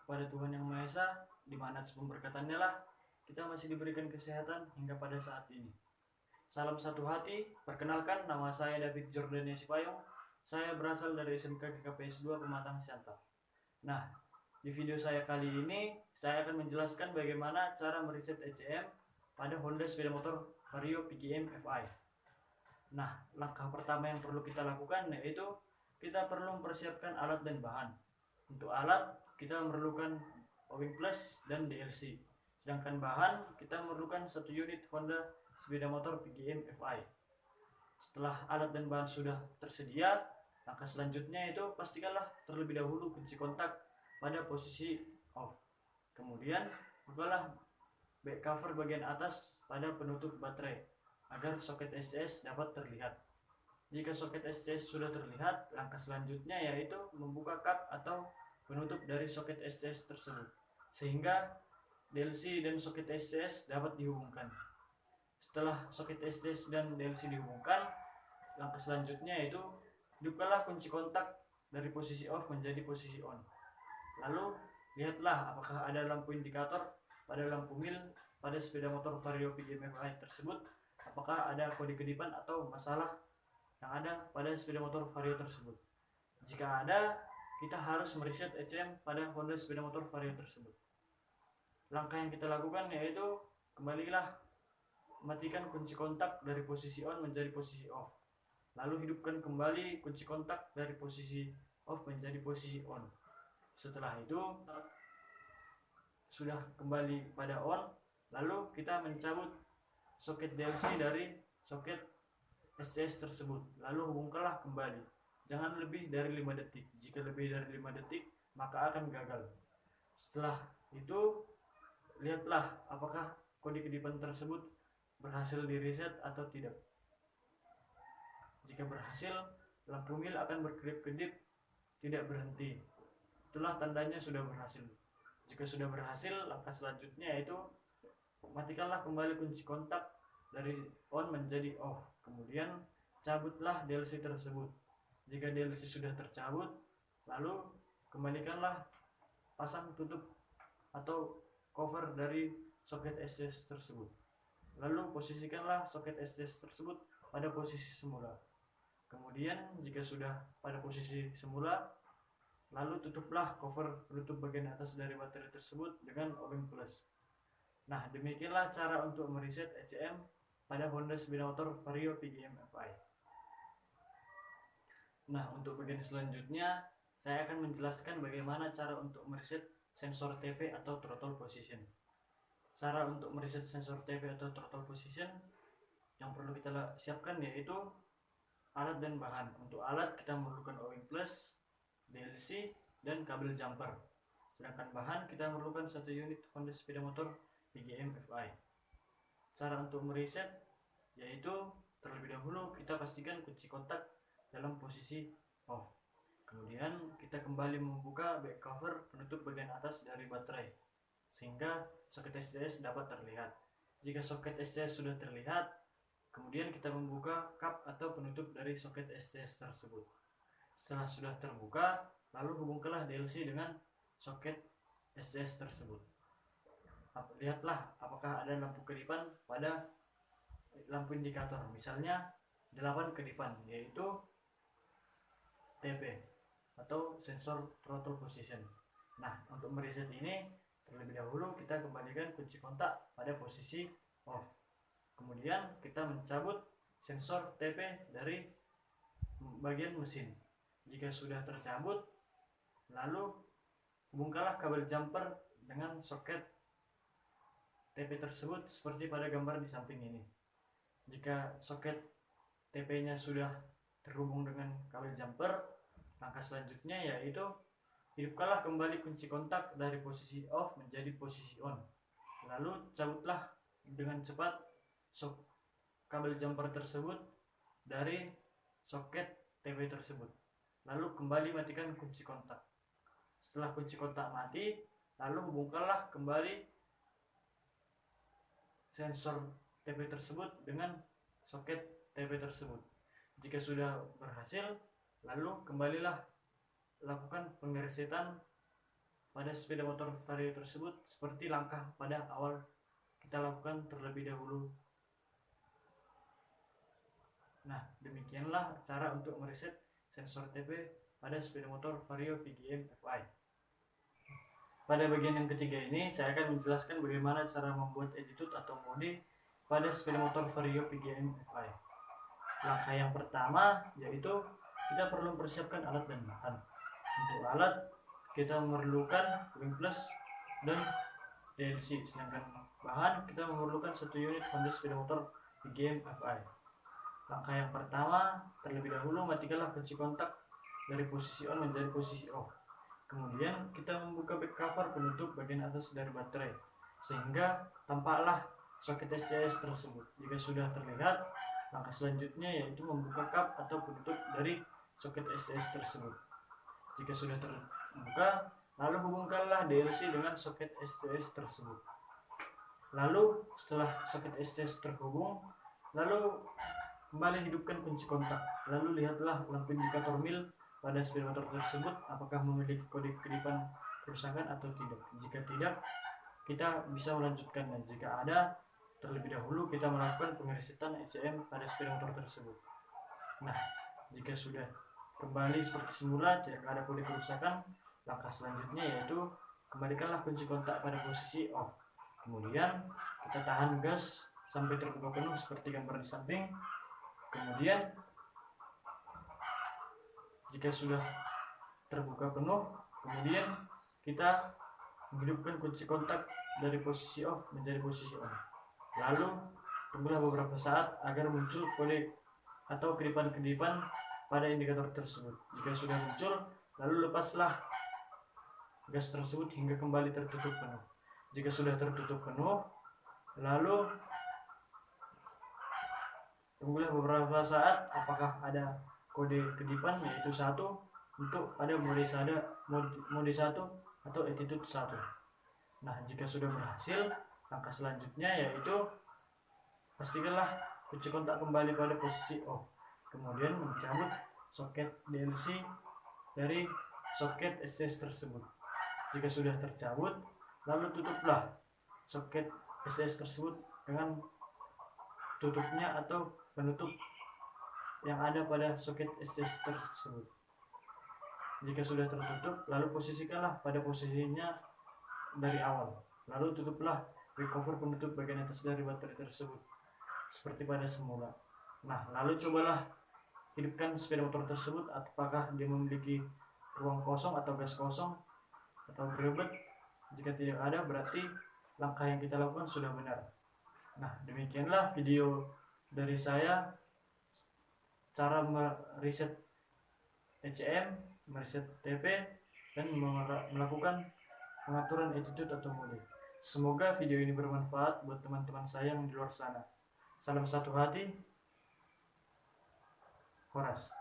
kepada Tuhan Yang Maha Esa, di mana pemberkatannya lah kita masih diberikan kesehatan hingga pada saat ini. Salam satu hati, perkenalkan nama saya David Jordania Sipayong. Saya berasal dari SMK GKPS 2 Pematang Siantar. Nah, di video saya kali ini saya akan menjelaskan bagaimana cara meriset ECM pada Honda sepeda motor Vario PGM FI. Nah, langkah pertama yang perlu kita lakukan yaitu kita perlu mempersiapkan alat dan bahan. Untuk alat kita memerlukan Owing Plus dan DLC. Sedangkan bahan kita memerlukan 1 unit Honda sepeda motor PGM FI. Setelah alat dan bahan sudah tersedia, langkah selanjutnya itu pastikanlah terlebih dahulu kunci kontak pada posisi off. Kemudian bukalah back cover bagian atas pada penutup baterai agar soket SCS dapat terlihat. Jika soket SCS sudah terlihat, langkah selanjutnya yaitu membuka kap atau penutup dari soket SCS tersebut sehingga DLC dan soket SCS dapat dihubungkan. Setelah soket SCS dan DLC dihubungkan, langkah selanjutnya yaitu hidupkanlah kunci kontak dari posisi off menjadi posisi on. Lalu lihatlah apakah ada lampu indikator pada lampu mil pada sepeda motor Vario PGM FI tersebut, apakah ada kode kedipan atau masalah yang ada pada sepeda motor Vario tersebut. Jika ada, kita harus mereset ECM pada Honda sepeda motor Vario tersebut. Langkah yang kita lakukan yaitu kembalilah matikan kunci kontak dari posisi on menjadi posisi off. Lalu hidupkan kembali kunci kontak dari posisi off menjadi posisi on. Setelah itu sudah kembali pada on, lalu kita mencabut soket DLC dari soket SCS tersebut. Lalu hubungkanlah kembali. Jangan lebih dari 5 detik. Jika lebih dari 5 detik, maka akan gagal. Setelah itu, lihatlah apakah kode kedipan tersebut berhasil di reset atau tidak. Jika berhasil, lampu mil akan berkedip-kedip tidak berhenti. Itulah tandanya sudah berhasil. Jika sudah berhasil, langkah selanjutnya yaitu matikanlah kembali kunci kontak dari on menjadi off. Kemudian cabutlah DLC tersebut. Jika DLC sudah tercabut, lalu kembalikanlah pasang tutup atau cover dari soket SCS tersebut. Lalu posisikanlah soket SCS tersebut pada posisi semula. Kemudian jika sudah pada posisi semula, lalu tutuplah cover penutup bagian atas dari baterai tersebut dengan Owing Plus. Nah, demikianlah cara untuk mereset ECM pada Honda sepeda motor Vario PGM FI. Nah, untuk bagian selanjutnya saya akan menjelaskan bagaimana cara untuk mereset sensor TP atau throttle position. Cara untuk mereset sensor TP atau throttle position yang perlu kita siapkan yaitu alat dan bahan. Untuk alat kita memerlukan Owing Plus, DLC, dan kabel jumper. Sedangkan bahan kita memerlukan 1 unit Honda sepeda motor PGM FI. Cara untuk mereset yaitu terlebih dahulu kita pastikan kunci kontak dalam posisi off. Kemudian kita kembali membuka back cover penutup bagian atas dari baterai sehingga soket SCS dapat terlihat. Jika soket SCS sudah terlihat, kemudian kita membuka kap atau penutup dari soket SCS tersebut. Setelah sudah terbuka, lalu hubungkanlah DLC dengan soket SCS tersebut. Lihatlah apakah ada lampu kedipan pada lampu indikator, misalnya 8 kedipan, yaitu TP atau sensor throttle position. Nah, untuk mereset ini terlebih dahulu kita kembalikan kunci kontak pada posisi off. Kemudian kita mencabut sensor TP dari bagian mesin. Jika sudah tercabut, lalu hubungkanlah kabel jumper dengan soket TP tersebut seperti pada gambar di samping ini. Jika soket TP-nya sudah terhubung dengan kabel jumper, langkah selanjutnya yaitu hidupkanlah kembali kunci kontak dari posisi off menjadi posisi on. Lalu cabutlah dengan cepat kabel jumper tersebut dari soket TP tersebut. Lalu kembali matikan kunci kontak. Setelah kunci kontak mati, lalu hubungkanlah kembali sensor TP tersebut dengan soket TP tersebut. Jika sudah berhasil, lalu kembalilah lakukan pengeresetan pada sepeda motor Vario tersebut seperti langkah pada awal kita lakukan terlebih dahulu. Nah, demikianlah cara untuk mereset sensor TP pada sepeda motor Vario PGM FI. Pada bagian yang ketiga ini, saya akan menjelaskan bagaimana cara membuat attitude atau mode pada sepeda motor Vario PGM FI. Langkah yang pertama yaitu kita perlu mempersiapkan alat dan bahan. Untuk alat, kita memerlukan wing plus dan DLC, sedangkan bahan kita memerlukan 1 unit Honda sepeda motor PGM FI. Langkah yang pertama, terlebih dahulu matikanlah kunci kontak dari posisi on menjadi posisi off. Kemudian kita membuka back cover penutup bagian atas dari baterai sehingga tampaklah soket SCS tersebut. Jika sudah terlihat, langkah selanjutnya yaitu membuka kap atau penutup dari soket SCS tersebut. Jika sudah terbuka, lalu hubungkanlah DLC dengan soket SCS tersebut. Lalu setelah soket SCS terhubung, lalu kembali hidupkan kunci kontak. Lalu lihatlah lampu indikator mil pada sepeda motor tersebut apakah memiliki kode kedipan kerusakan atau tidak. Jika tidak, kita bisa melanjutkan, dan jika ada, terlebih dahulu kita melakukan pengeresetan ECM pada sepeda motor tersebut. Nah, jika sudah kembali seperti semula, tidak ada kode kerusakan, langkah selanjutnya yaitu kembalikanlah kunci kontak pada posisi off. Kemudian kita tahan gas sampai terbuka penuh seperti gambar di samping. Kemudian jika sudah terbuka penuh, kemudian kita menghidupkan kunci kontak dari posisi off menjadi posisi on. Lalu tunggulah beberapa saat agar muncul kode atau kedipan-kedipan pada indikator tersebut. Jika sudah muncul, lalu lepaslah gas tersebut hingga kembali tertutup penuh. Jika sudah tertutup penuh, lalu tunggulah beberapa saat apakah ada kode kedipan, yaitu 1 untuk pada mode 1 atau attitude 1. Nah, jika sudah berhasil, langkah selanjutnya yaitu pastikanlah kunci kontak kembali pada posisi off. Kemudian mencabut soket DLC dari soket SCS tersebut. Jika sudah tercabut, lalu tutuplah soket SCS tersebut dengan tutupnya atau penutup yang ada pada soket SCS tersebut. Jika sudah tertutup, lalu posisikanlah pada posisinya dari awal. Lalu tutuplah recover penutup bagian atas dari baterai tersebut seperti pada semula. Nah, lalu cobalah hidupkan sepeda motor tersebut, apakah dia memiliki ruang kosong atau gas kosong atau berebet. Jika tidak ada, berarti langkah yang kita lakukan sudah benar. Nah, demikianlah video dari saya, cara mereset ECM, mereset TP, dan melakukan pengaturan attitude atau mode. Semoga video ini bermanfaat buat teman-teman saya yang di luar sana. Salam satu hati, Horas.